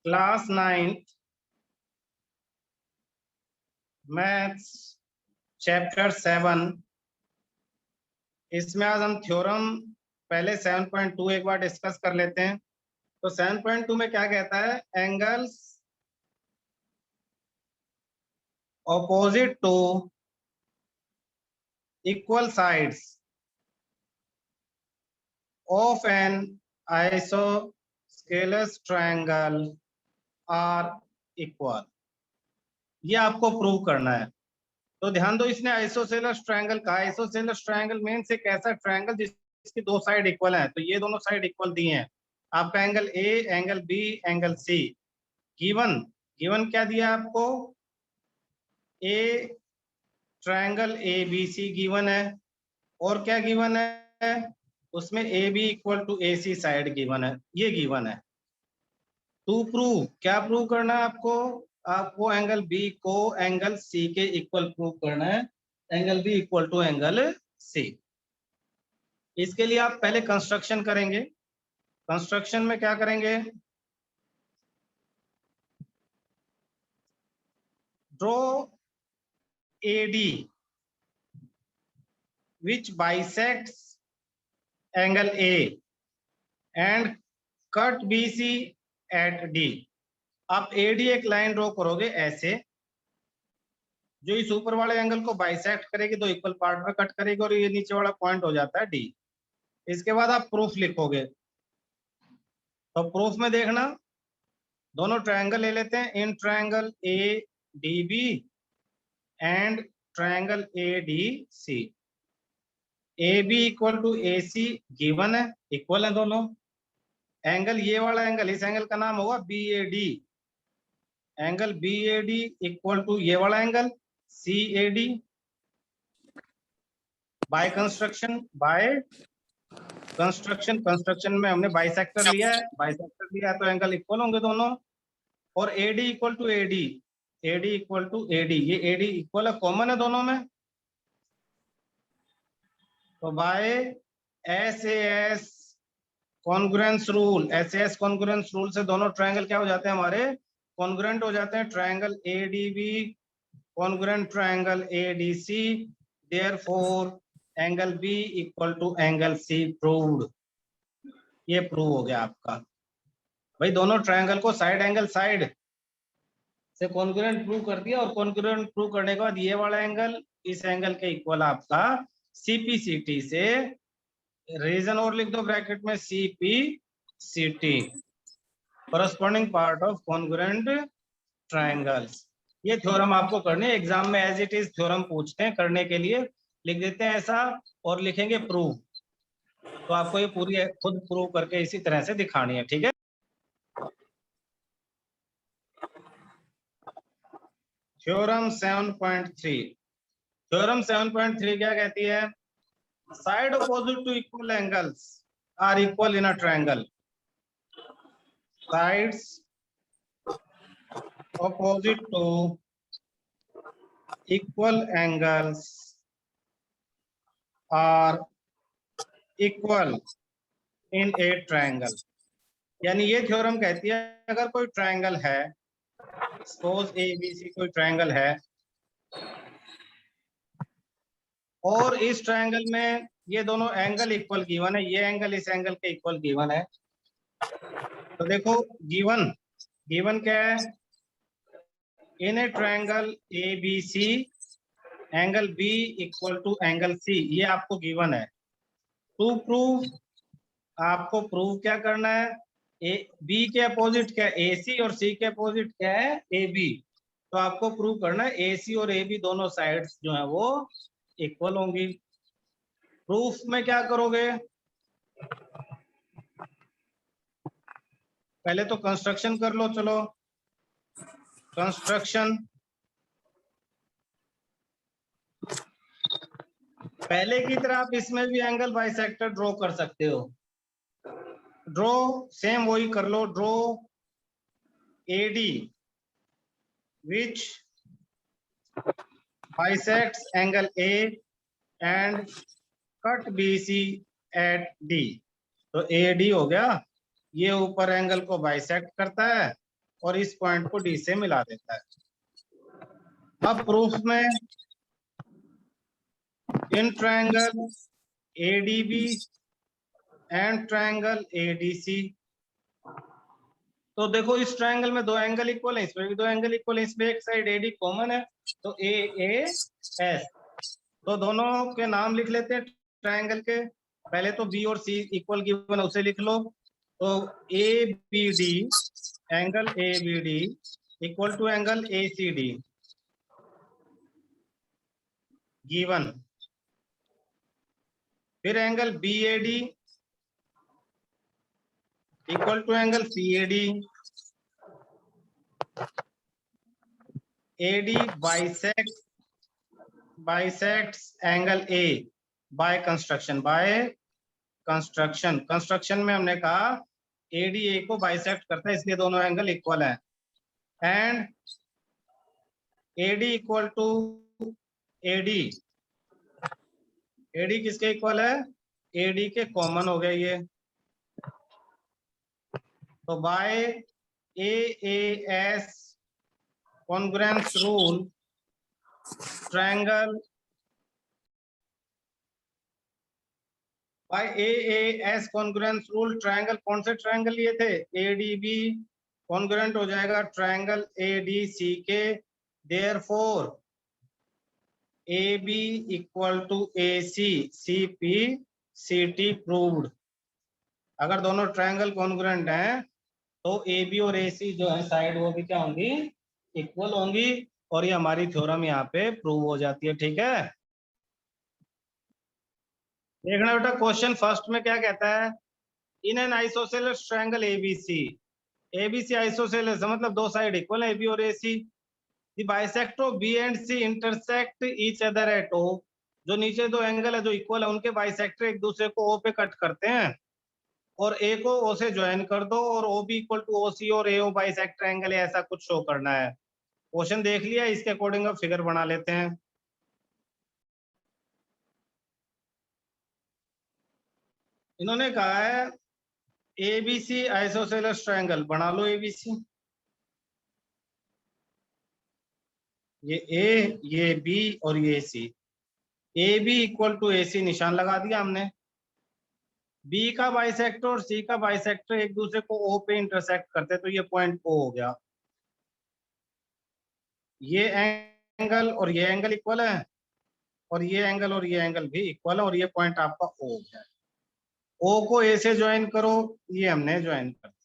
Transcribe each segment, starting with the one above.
Class 9th maths chapter 7। इसमें आज हम थ्योरम पहले 7.2 एक बार डिस्कस कर लेते हैं। तो 7.2 में क्या कहता है, angles opposite to equal sides of an isosceles triangle are equal. ये आपको प्रूव करना है। तो ध्यान दो, इसने आइसोसेलस ट्रायंगल कहा। आइसोसेलस ट्रायंगल मींस एक ऐसा ट्रायंगल जिसकी दो साइड इक्वल है। तो ये दोनों साइड इक्वल दिए हैं आपका, angle A, angle B, angle C. Given given क्या दिया आपको, a triangle A B C given है, और क्या गिवन है उसमें, A B equal to A C side given है। ये गिवन है। टू प्रूव, क्या प्रूव करना है आपको, आपको एंगल बी को एंगल सी के इक्वल प्रूव करना है। Angle B equal to angle C. इसके लिए आप पहले कंस्ट्रक्शन करेंगे। कंस्ट्रक्शन में क्या करेंगे, draw AD which bisects angle A and cut BC at D। आप AD एक लाइन ड्रॉ करोगे ऐसे, जो इस ऊपर वाले एंगल को बाइसेक्ट करेगी, दो इक्वल पार्ट में कट करेगी, और ये नीचे वाला पॉइंट हो जाता है D। इसके बाद आप प्रूफ लिखोगे। तो प्रूफ में देखना, दोनों ट्रायंगल ले लेते हैं। In triangle ADB and triangle ADC, A B equal to A C given है, इक्वल है दोनों। एंगल, ये वाला एंगल, इस एंगल का नाम होगा B A D. Angle B A D equal to ये वाला angle C A D. By construction construction में हमने बाइसेक्टर लिया है। बाइसेक्टर लिया है तो एंगल इक्वल होंगे दोनों। और A D equal to A D, A D equal to A D, ये ए डी इक्वल है, कॉमन है दोनों में। तो by S A S congruence rule, SS congruence rule से दोनों ट्रायंगल क्या हो जाते हैं हमारे, कॉन्ग्रुएंट हो जाते हैं। Triangle ADB congruent triangle ADC, therefore angle B equal to angle C proved. ये प्रूव हो गया आपका। भाई दोनों ट्रायंगल को साइड एंगल साइड से कॉन्ग्रुएंट प्रूव कर दिया, और कॉन्ग्रुएंट प्रूव करने के बाद ये वाला एंगल इस एंगल के इक्वल आपका सीपीसीटी से, रीजन और लिख दो ब्रैकेट में, CPCT corresponding part of congruent triangles। ये थ्योरम आपको करने एग्जाम में एज इट इज थ्योरम पूछते हैं, करने के लिए लिख देते हैं ऐसा और लिखेंगे प्रूव। तो आपको ये पूरी खुद प्रूव करके इसी तरह से दिखानी है, ठीक है। थ्योरम 7.3, थ्योरम 7.3 क्या कहती है, side opposite to equal angles are equal in a triangle. Sides opposite to equal angles are equal in a triangle। यानी ये थ्योरम कहती है, अगर कोई ट्रायंगल है, सपोज ए बी सी कोई ट्रायंगल है, और इस ट्रायंगल में ये दोनों एंगल इक्वल गिवन है, ये एंगल इस एंगल के इक्वल गिवन है। तो देखो गिवन क्या है, in a triangle A B C angle B equal to angle C, ये आपको गिवन है। टू प्रूव, आपको प्रूव क्या करना है, ए बी के अपोजिट क्या है ए सी, और सी के अपोजिट क्या है ए बी। तो आपको प्रूव करना है ए सी और ए बी दोनों साइड्स जो है वो इक्वल होंगी। प्रूफ में क्या करोगे, पहले तो कंस्ट्रक्शन कर लो। चलो कंस्ट्रक्शन, पहले की तरह आप इसमें भी एंगल बाइसेक्टर ड्रॉ कर सकते हो। ड्रॉ सेम वही कर लो, draw AD which bisects angle A and cut BC at D। तो AD हो गया, ये ऊपर एंगल को बाइसेक्ट करता है और इस पॉइंट को डी से मिला देता है। अब प्रूफ में in triangle ADB and triangle ADC, तो देखो इस ट्रायंगल में दो एंगल इक्वल है, इसमें भी दो एंगल इक्वल है, इसमें एक साइड एडी कॉमन है तो ए एस, तो दोनों के नाम लिख लेते हैं ट्रायंगल के। पहले तो बी और सी इक्वल गिवन है उसे लिख लो, तो A B D, angle A B D equal to angle A C D given. फिर angle B A D equal to angle C A D, AD bisects angle A by construction, construction में हमने कहा AD ए को bisect करता है इसलिए दोनों angle equal है। And AD equal to AD, AD किसके इक्वल है, एडी के कॉमन हो गए ये, तो by AAS congruence rule triangle, by AAS congruence rule triangle, कौन से ट्रायंगल लिए थे, एडीबी कॉन्ग्रुएंट हो जाएगा ट्रायंगल एडीसी के, therefore AB equal to AC CP CT proved. अगर दोनों ट्रायंगल कॉन्ग्रुएंट हैं तो AB और AC जो है साइड वो भी क्या होंगी, इक्वल होंगी, और ये हमारी थ्योरम यहाँ पे प्रूव हो जाती है। ठीक है, देखना बेटा क्वेश्चन फर्स्ट में क्या कहता है, in an isosceles triangle ABC isosceles मतलब दो साइड इक्वल है AB और AC, The bisector B and C intersect each other at O, जो नीचे दो एंगल है जो इक्वल है उनके बाइसेक्टर एक दूसरे को O पे कट करते हैं, और A को O से ज्वाइन कर दो, और OB इक्वल टू OC और AO बाइसेक्टर एंगल है, ऐसा कुछ शो करना है। क्वेश्चन देख लिया, इसके अकॉर्डिंग अब फिगर बना लेते हैं। इन्होंने कहा है ABC आइसोसेलेस ट्रायंगल, बना लो ABC, ये A ये B और ये C, AB equal to AC निशान लगा दिया हमने, B का बाइसेक्टर और C का बाइसेक्टर एक दूसरे को O पे इंटरसेक्ट करते तो ये पॉइंट O हो गया, ये एंगल और ये एंगल इक्वल है, और ये एंगल और ये एंगल भी इक्वल है, और ये पॉइंट आपका O हो गया। O को A से ज्वाइन करो, ये हमने ज्वाइन कर दिया।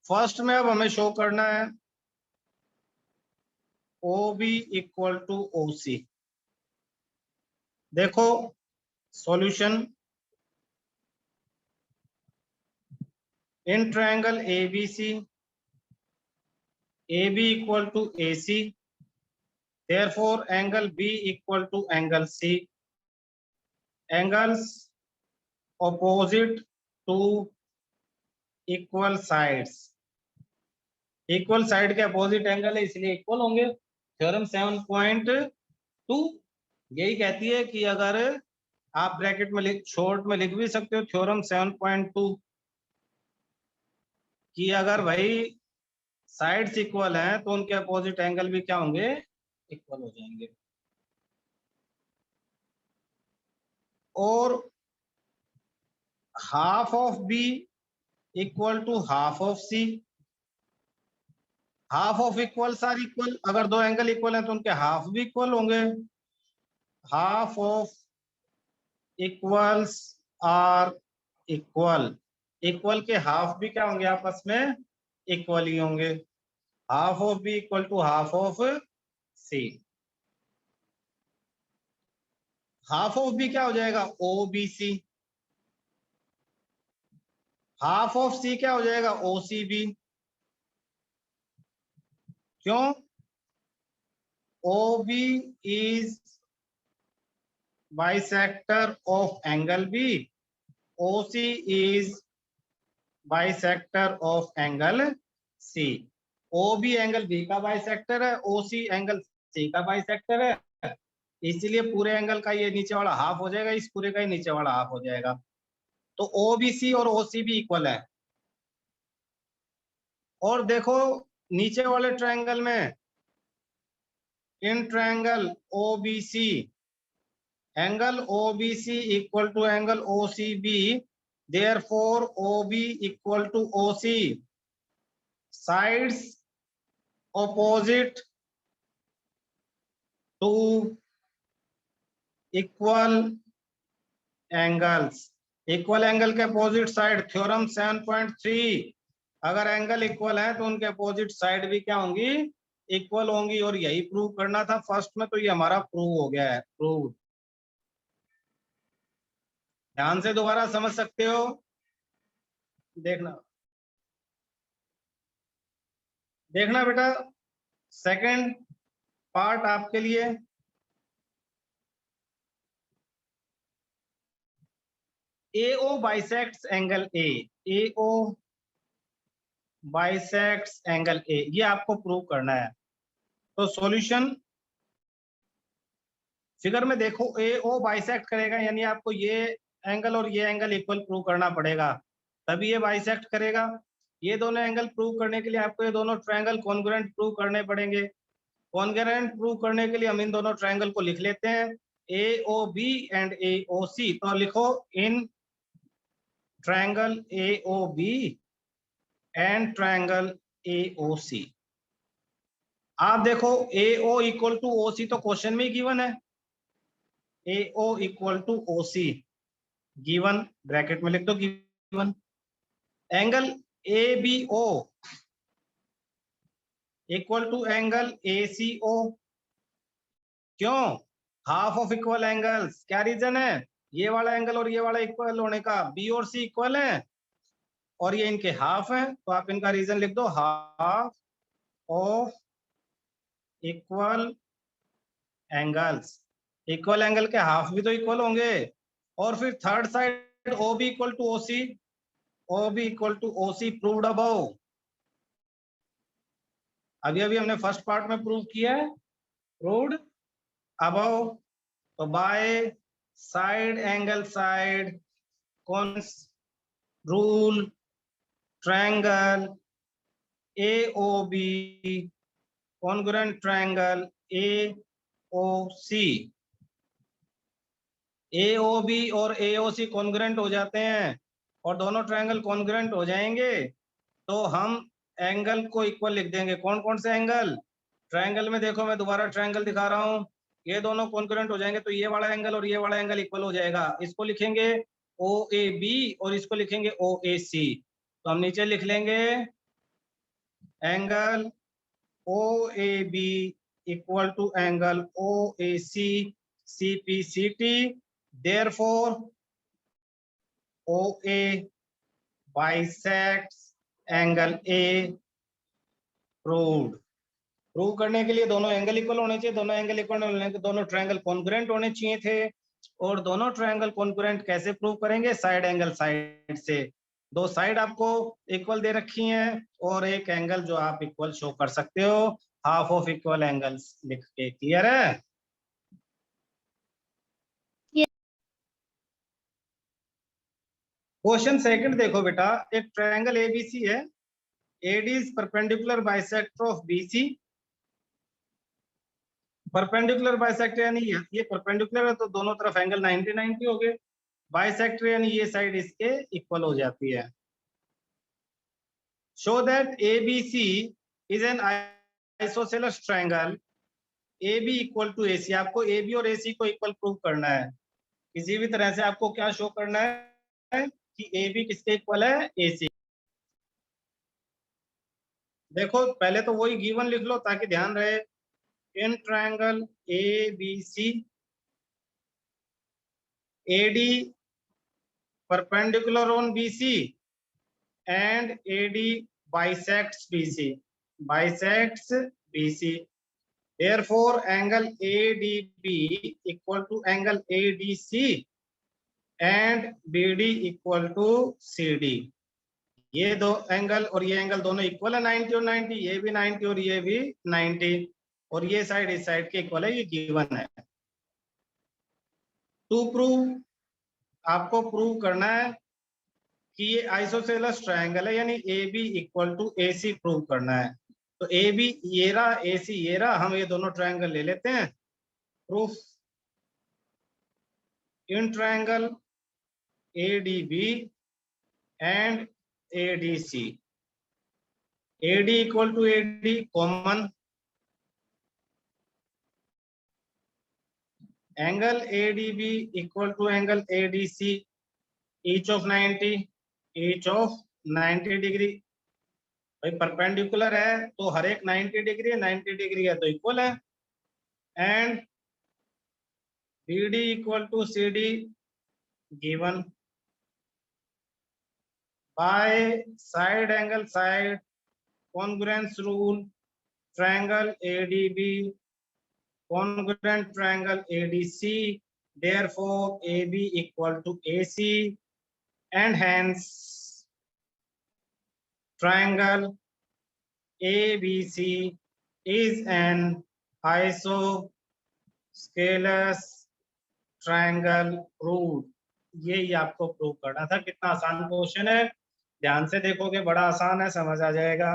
फर्स्ट में अब हमें शो करना है OB इक्वल टू OC। देखो solution, in triangle ABC AB equal to AC, therefore angle B equal to angle C, angles opposite to equal sides, equal side के अपोजिट एंगल है इसलिए इक्वल होंगे। थ्योरम 7.2 यही कहती है कि अगर आप ब्रैकेट में शॉर्ट में लिख भी सकते हो थ्योरम 7.2 कि अगर भाई साइड्स इक्वल हैं तो उनके अपोजिट एंगल भी क्या होंगे, इक्वल हो जाएंगे। और half of B equal to half of C, half of equals are equal, अगर दो एंगल इक्वल हैं तो उनके हाफ भी इक्वल होंगे, half of equals are equal, equal के हाफ भी क्या होंगे आपस में इक्वल ही होंगे, half of B equal to half of C, half of B क्या हो जाएगा OBC, हाफ ऑफ C क्या हो जाएगा OCB, क्यों, OB is bisector of angle B, OC is bisector of angle C, OB angle B का bisector है, OC angle C का बाइसेक्टर है, इसलिए पूरे एंगल का ये नीचे वाला हाफ हो जाएगा, इस पूरे का ही नीचे वाला हाफ हो जाएगा। तो OBC और OCB इक्वल है, और देखो नीचे वाले ट्रायंगल में, in triangle OBC, angle OBC equal to angle OCB, therefore OB equal to OC, sides opposite to equal angles, equal angle के अपोजिट साइड, थ्योरम 7.3, अगर एंगल इक्वल है तो उनके अपोजिट साइड भी क्या होंगी, इक्वल होंगी, और यही प्रूव करना था फर्स्ट में, तो ये हमारा प्रूव हो गया है, प्रूव। ध्यान से दोबारा समझ सकते हो, देखना देखना बेटा, सेकंड पार्ट आपके लिए, AO bisects angle A, AO bisects angle A, ये आपको प्रूव करना है। तो सॉल्यूशन, फिगर में देखो AO बाइसेक्ट करेगा, यानी आपको ये एंगल और ये एंगल इक्वल प्रूव करना पड़ेगा, तभी ये बाइसेक्ट करेगा। ये दोनों एंगल प्रूव करने के लिए आपको ये दोनों ट्रायंगल कॉन्ग्रुएंट प्रूव करने पड़ेंगे। कॉन्ग्रुएंट प्रूव करने के लिए हम इन दोनों ट्रायंगल को लिख लेते हैं, AOB एंड AOC। तो लिखो in triangle AOB and triangle AOC। आप देखो AO इक्वल टू OC तो क्वेश्चन में ही गिवन है, AO equal to OC given, bracket में लिख दो given. Angle ABO equal to angle ACO, क्यों, हाफ ऑफ इक्वल एंगल्स, क्या रीजन है, ये वाला एंगल और ये वाला इक्वल होने का, B और C इक्वल है और ये इनके हाफ है, तो आप इनका रीजन लिख दो, half of equal angles, equal angle के हाफ भी तो इक्वल होंगे। और फिर third side OB equal to OC, OB equal to OC proved above, अभी अभी हमने फर्स्ट पार्ट में प्रूव किया है, प्रूव्ड अबव। तो by side angle side congruence rule triangle AOB congruent triangle AOC, AOB और AOC कॉन्ग्रुएंट हो जाते हैं, और दोनों ट्रायंगल कॉन्ग्रुएंट हो जाएंगे तो हम एंगल को इक्वल लिख देंगे। कौन कौन से एंगल, ट्रायंगल में देखो मैं दोबारा ट्रायंगल दिखा रहा हूँ, ये दोनों कॉन्ग्रुएंट हो जाएंगे तो ये वाला एंगल और ये वाला एंगल इक्वल हो जाएगा, इसको लिखेंगे OAB और इसको लिखेंगे OAC। तो हम नीचे लिख लेंगे angle OAB equal to angle OAC CPCT, therefore OA bisects angle A, proved. Prove करने के लिए दोनों एंगल इक्वल होने चाहिए, दोनों एंगल इक्वल होने के दोनों ट्रायंगल कॉन्ग्रुएंट होने चाहिए थे, और दोनों ट्रायंगल कॉन्ग्रुएंट कैसे प्रूव करेंगे, साइड एंगल साइड से, दो साइड आपको इक्वल दे रखी हैं और एक एंगल जो आप इक्वल शो कर सकते हो, हाफ ऑफ इक्वल एंगल्स लिख के, क्लियर है। क्वेश्चन सेकंड देखो बेटा, एक ट्रायंगल ABC है, AD is perpendicular bisector of BC, perpendicular bisector यानी ये परपेंडिकुलर है तो दोनों तरफ एंगल 90-90 हो गए, बाइसेक्टर यानी ये साइड इसके इक्वल हो जाती है। Show that ABC is an isosceles triangle AB equal to AC, आपको AB और AC को इक्वल प्रूव करना है, किसी भी तरह से आपको क्या शो करना है कि AB किसके इक्वल है, AC। देखो पहले तो वही गिवन लिख लो ताकि ध्यान रहे, इन triangle ABC AD perpendicular on BC and AD bisects BC, bisects BC, therefore angle ADB equal to angle ADC and BD equal to CD। ये दो एंगल और ये एंगल दोनों इक्वल है 90 और 90, ये भी 90 और ये भी 90, और ये साइड इस साइड के इक्वल है, ये गिवन है। टू प्रूव, आपको प्रूव करना है कि ये आइसोसेलेस ट्रायंगल है, यानी A B equal to A C prove करना है। तो ए बी ये रहा, ए सी ये रहा, हम ये दोनों ट्रायंगल ले लेते हैं। Proof in triangle A D B and A D C, A D equal to A D common, angle A D B equal to angle A D C, each of 90, each of 90 degree. भाई perpendicular है तो हर एक 90 degree है, 90 degree है तो equal है। And B D equal to C D given by side angle side congruence rule triangle ADB congruent triangle ADC, therefore AB equal to AC, and hence triangle ABC is an isosceles triangle rule। ये आपको prove करना था। कितना आसान question है, ध्यान से देखोगे बड़ा आसान है, समझ आ जाएगा।